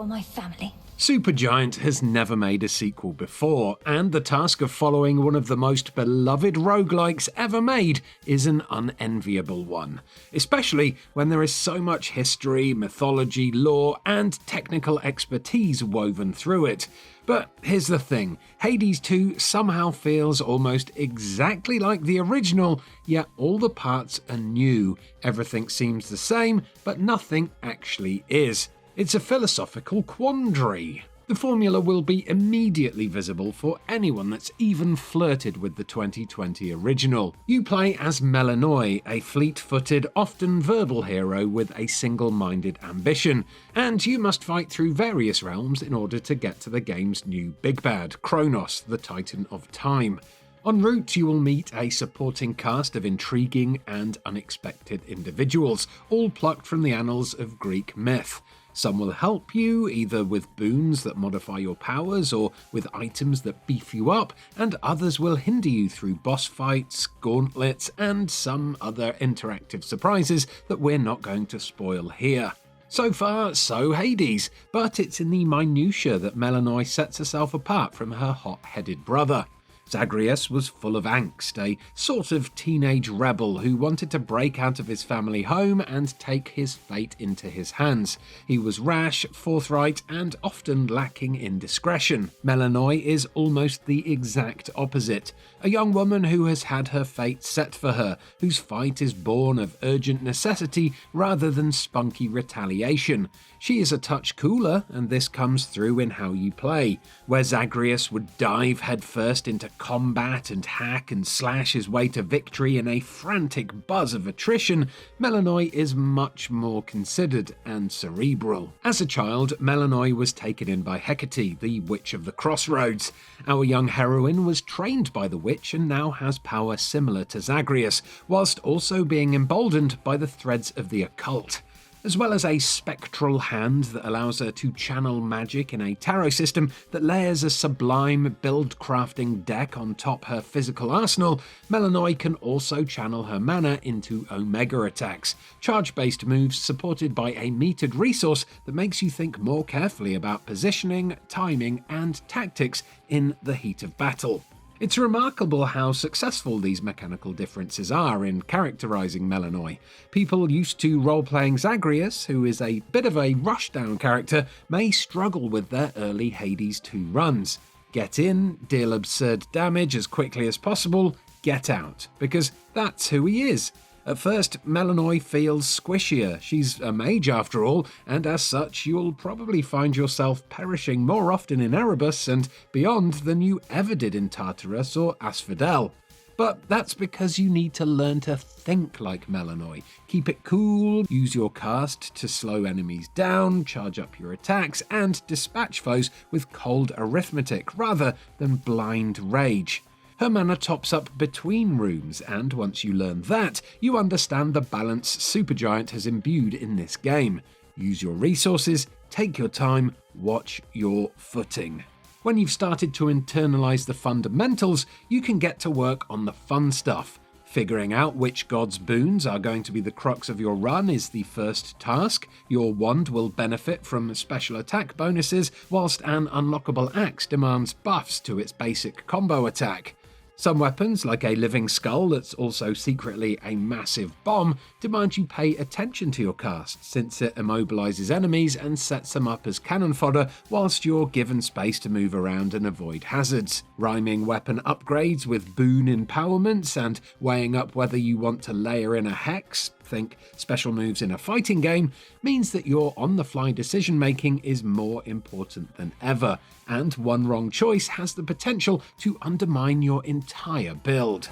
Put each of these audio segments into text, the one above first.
for my family. Supergiant has never made a sequel before, and the task of following one of the most beloved roguelikes ever made is an unenviable one, especially when there is so much history, mythology, lore, and technical expertise woven through it. But here's the thing, Hades 2 somehow feels almost exactly like the original, yet all the parts are new. Everything seems the same, but nothing actually is. It's a philosophical quandary. The formula will be immediately visible for anyone that's even flirted with the 2020 original. You play as Melanoi, a fleet-footed, often verbal hero with a single-minded ambition, and you must fight through various realms in order to get to the game's new big bad, Kronos, the Titan of Time. En route, you will meet a supporting cast of intriguing and unexpected individuals, all plucked from the annals of Greek myth. Some will help you, either with boons that modify your powers or with items that beef you up, and others will hinder you through boss fights, gauntlets, and some other interactive surprises that we're not going to spoil here. So far, so Hades, but it's in the minutiae that Melanoi sets herself apart from her hot-headed brother. Zagreus was full of angst, a sort of teenage rebel who wanted to break out of his family home and take his fate into his hands. He was rash, forthright, and often lacking in discretion. Melanoi is almost the exact opposite, a young woman who has had her fate set for her, whose fight is born of urgent necessity rather than spunky retaliation. She is a touch cooler, and this comes through in how you play. Where Zagreus would dive headfirst into combat and hack and slash his way to victory in a frantic buzz of attrition, Melanoi is much more considered and cerebral. As a child, Melanoi was taken in by Hecate, the Witch of the Crossroads. Our young heroine was trained by the witch and now has power similar to Zagreus, whilst also being emboldened by the threads of the occult. As well as a spectral hand that allows her to channel magic in a tarot system that layers a sublime build-crafting deck on top her physical arsenal, Melanoi can also channel her mana into Omega attacks, charge-based moves supported by a metered resource that makes you think more carefully about positioning, timing, and tactics in the heat of battle. It's remarkable how successful these mechanical differences are in characterizing Melanoi. People used to role-playing Zagreus, who is a bit of a rushdown character, may struggle with their early Hades 2 runs. Get in, deal absurd damage as quickly as possible, get out, because that's who he is. At first, Melanoi feels squishier. She's a mage after all, and as such, you'll probably find yourself perishing more often in Erebus and beyond than you ever did in Tartarus or Asphodel. But that's because you need to learn to think like Melanoi. Keep it cool, use your cast to slow enemies down, charge up your attacks, and dispatch foes with cold arithmetic rather than blind rage. Her mana tops up between rooms, and once you learn that, you understand the balance Supergiant has imbued in this game. Use your resources, take your time, watch your footing. When you've started to internalize the fundamentals, you can get to work on the fun stuff. Figuring out which god's boons are going to be the crux of your run is the first task. Your wand will benefit from special attack bonuses, whilst an unlockable axe demands buffs to its basic combo attack. Some weapons, like a living skull that's also secretly a massive bomb, demand you pay attention to your cast, since it immobilizes enemies and sets them up as cannon fodder whilst you're given space to move around and avoid hazards. Rhyming weapon upgrades with boon empowerments and weighing up whether you want to layer in a hex, think special moves in a fighting game, means that your on-the-fly decision-making is more important than ever, and one wrong choice has the potential to undermine your entire build.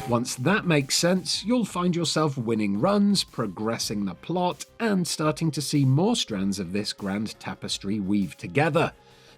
Once that makes sense, you'll find yourself winning runs, progressing the plot, and starting to see more strands of this grand tapestry weave together.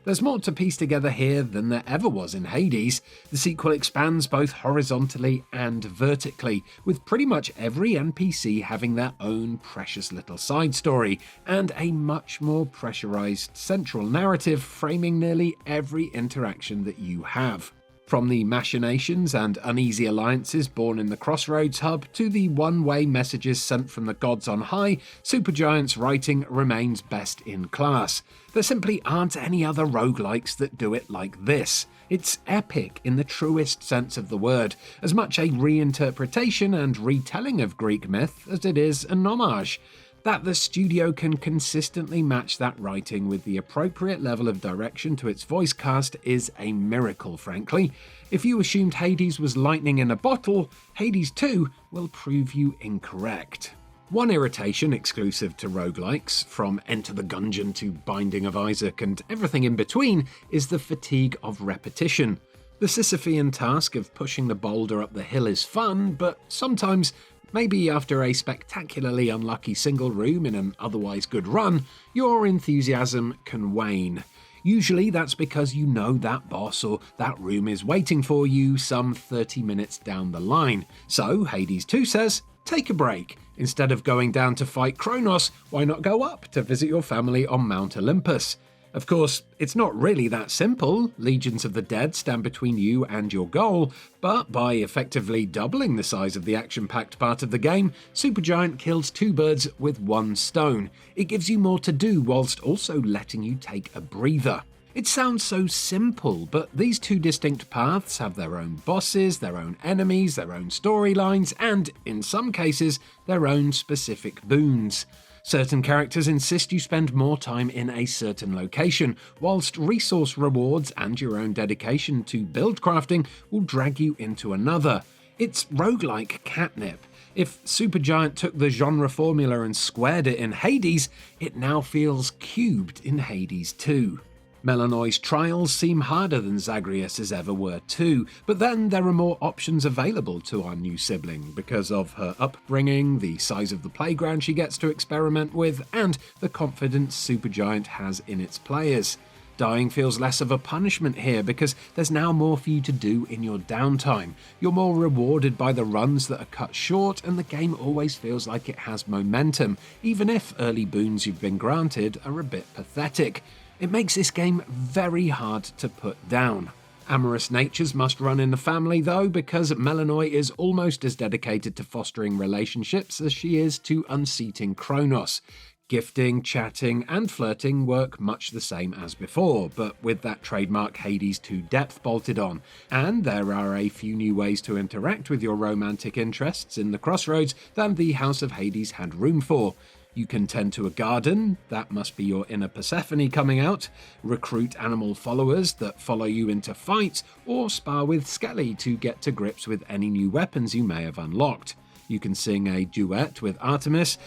There's more to piece together here than there ever was in Hades. The sequel expands both horizontally and vertically, with pretty much every NPC having their own precious little side story, and a much more pressurized central narrative framing nearly every interaction that you have. From the machinations and uneasy alliances born in the Crossroads hub to the one-way messages sent from the gods on high, Supergiant's writing remains best in class. There simply aren't any other roguelikes that do it like this. It's epic in the truest sense of the word, as much a reinterpretation and retelling of Greek myth as it is an homage. That the studio can consistently match that writing with the appropriate level of direction to its voice cast is a miracle, frankly. If you assumed Hades was lightning in a bottle, Hades 2 will prove you incorrect. One irritation exclusive to roguelikes, from Enter the Gungeon to Binding of Isaac and everything in between, is the fatigue of repetition. The Sisyphean task of pushing the boulder up the hill is fun, but sometimes, maybe after a spectacularly unlucky single room in an otherwise good run, your enthusiasm can wane. Usually that's because you know that boss or that room is waiting for you some 30 minutes down the line. So Hades 2 says, take a break. Instead of going down to fight Kronos, why not go up to visit your family on Mount Olympus? Of course, it's not really that simple. Legions of the Dead stand between you and your goal, but by effectively doubling the size of the action-packed part of the game, Supergiant kills two birds with one stone. It gives you more to do whilst also letting you take a breather. It sounds so simple, but these two distinct paths have their own bosses, their own enemies, their own storylines, and, in some cases, their own specific boons. Certain characters insist you spend more time in a certain location, whilst resource rewards and your own dedication to build crafting will drag you into another. It's roguelike catnip. If Supergiant took the genre formula and squared it in Hades, it now feels cubed in Hades 2. Melanoi's trials seem harder than Zagreus' ever were too, but then there are more options available to our new sibling because of her upbringing, the size of the playground she gets to experiment with, and the confidence Supergiant has in its players. Dying feels less of a punishment here because there's now more for you to do in your downtime. You're more rewarded by the runs that are cut short, and the game always feels like it has momentum, even if early boons you've been granted are a bit pathetic. It makes this game very hard to put down. Amorous natures must run in the family though, because Melanoi is almost as dedicated to fostering relationships as she is to unseating Kronos. Gifting, chatting, and flirting work much the same as before, but with that trademark Hades 2 depth bolted on. And there are a few new ways to interact with your romantic interests in the Crossroads than the House of Hades had room for. You can tend to a garden, that must be your inner Persephone coming out, recruit animal followers that follow you into fights, or spar with Skelly to get to grips with any new weapons you may have unlocked. You can sing a duet with Artemis.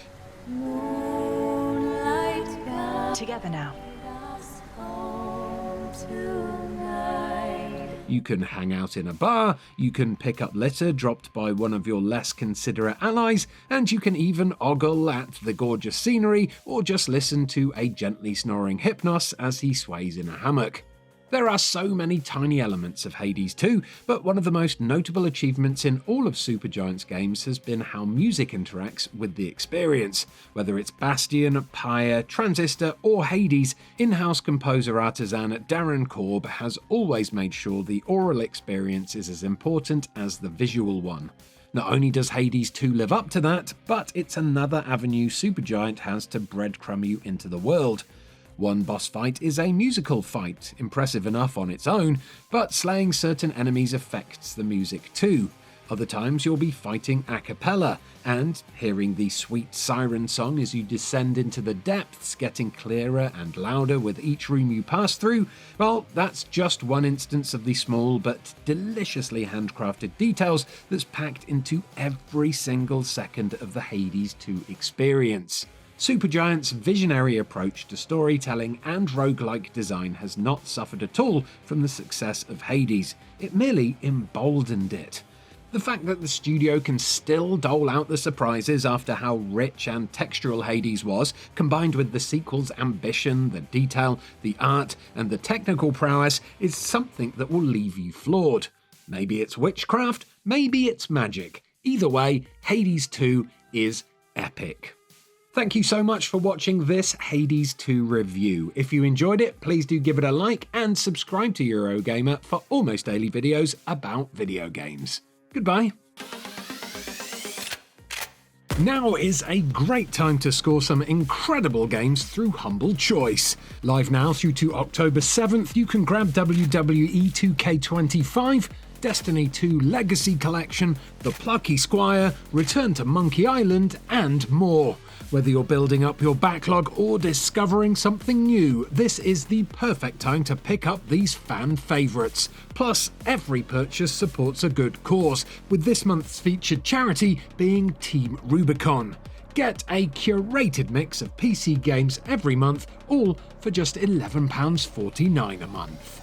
Together now. You can hang out in a bar, you can pick up litter dropped by one of your less considerate allies, and you can even ogle at the gorgeous scenery or just listen to a gently snoring Hypnos as he sways in a hammock. There are so many tiny elements of Hades 2, but one of the most notable achievements in all of Supergiant's games has been how music interacts with the experience. Whether it's Bastion, Pyre, Transistor, or Hades, in-house composer artisan Darren Korb has always made sure the aural experience is as important as the visual one. Not only does Hades 2 live up to that, but it's another avenue Supergiant has to breadcrumb you into the world. One boss fight is a musical fight, impressive enough on its own, but slaying certain enemies affects the music too. Other times you'll be fighting a cappella, and hearing the sweet siren song as you descend into the depths, getting clearer and louder with each room you pass through, well, that's just one instance of the small but deliciously handcrafted details that's packed into every single second of the Hades 2 experience. Supergiant's visionary approach to storytelling and roguelike design has not suffered at all from the success of Hades, it merely emboldened it. The fact that the studio can still dole out the surprises after how rich and textural Hades was, combined with the sequel's ambition, the detail, the art, and the technical prowess, is something that will leave you floored. Maybe it's witchcraft, maybe it's magic. Either way, Hades 2 is epic. Thank you so much for watching this Hades 2 review. If you enjoyed it, please do give it a like and subscribe to Eurogamer for almost daily videos about video games. Goodbye. Now is a great time to score some incredible games through Humble Choice. Live now through to October 7th, you can grab WWE 2K25, Destiny 2 Legacy Collection, The Plucky Squire, Return to Monkey Island, and more. Whether you're building up your backlog or discovering something new, this is the perfect time to pick up these fan favourites. Plus, every purchase supports a good cause, with this month's featured charity being Team Rubicon. Get a curated mix of PC games every month, all for just £11.49 a month.